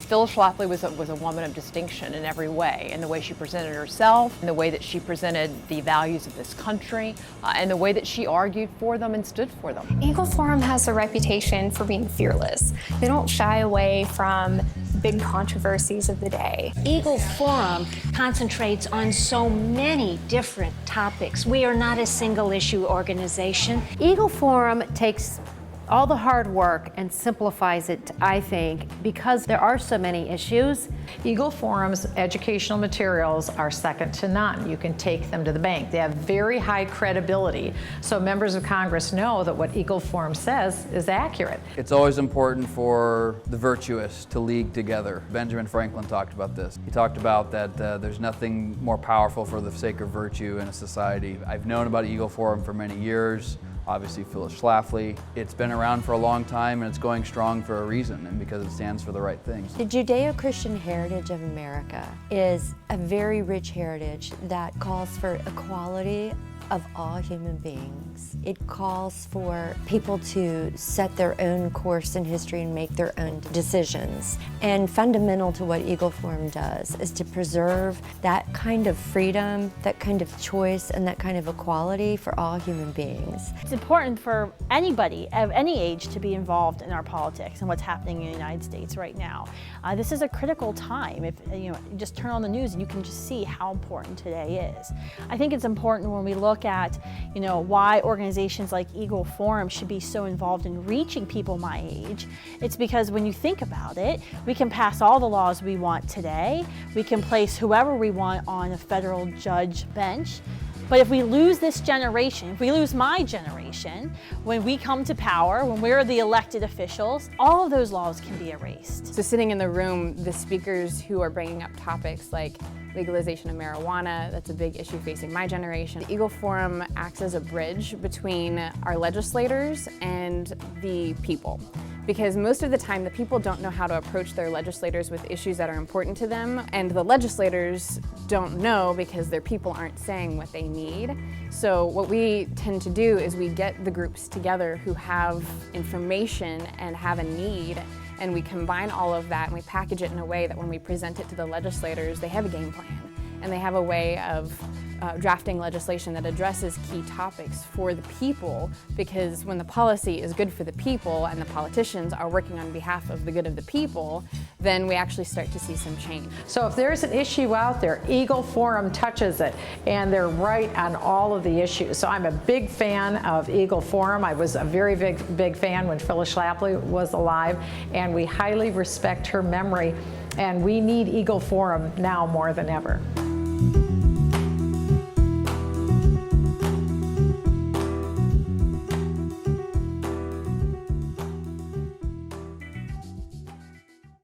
Phyllis Schlafly was a woman of distinction in every way, in the way she presented herself, in the way that she presented the values of this country, and the way that she argued for them and stood for them. Eagle Forum has a reputation for being fearless. They don't shy away from big controversies of the day. Eagle Forum concentrates on so many different topics. We are not a single issue organization. Eagle Forum takes all the hard work and simplifies it, I think, because there are so many issues. Eagle Forum's educational materials are second to none. You can take them to the bank. They have very high credibility, so members of Congress know that what Eagle Forum says is accurate. It's always important for the virtuous to league together. Benjamin Franklin talked about this. He talked about that there's nothing more powerful for the sake of virtue in a society. I've known about Eagle Forum for many years. Obviously, Phyllis Schlafly. It's been around for a long time and it's going strong for a reason, and because it stands for the right things. The Judeo-Christian heritage of America is a very rich heritage that calls for equality of all human beings. It calls for people to set their own course in history and make their own decisions. And fundamental to what Eagle Forum does is to preserve that kind of freedom, that kind of choice, and that kind of equality for all human beings. It's important for anybody of any age to be involved in our politics and what's happening in the United States right now. This is a critical time. If you just turn on the news and you can just see how important today is. I think it's important when we look at why organizations like Eagle Forum should be so involved in reaching people my age. It's because when you think about it, we can pass all the laws we want today. We can place whoever we want on a federal judge bench. But if we lose this generation, if we lose my generation, when we come to power, when we're the elected officials, all of those laws can be erased. So sitting in the room, the speakers who are bringing up topics like legalization of marijuana, that's a big issue facing my generation. The Eagle Forum acts as a bridge between our legislators and the people. Because most of the time, the people don't know how to approach their legislators with issues that are important to them, and the legislators don't know because their people aren't saying what they need. So what we tend to do is we get the groups together who have information and have a need, and we combine all of that and we package it in a way that when we present it to the legislators, they have a game plan and they have a way of drafting legislation that addresses key topics for the people, because when the policy is good for the people and the politicians are working on behalf of the good of the people, then we actually start to see some change. So if there's an issue out there, Eagle Forum touches it, and they're right on all of the issues. So I'm a big fan of Eagle Forum. I was a very big fan when Phyllis Schlafly was alive, and we highly respect her memory, and we need Eagle Forum now more than ever.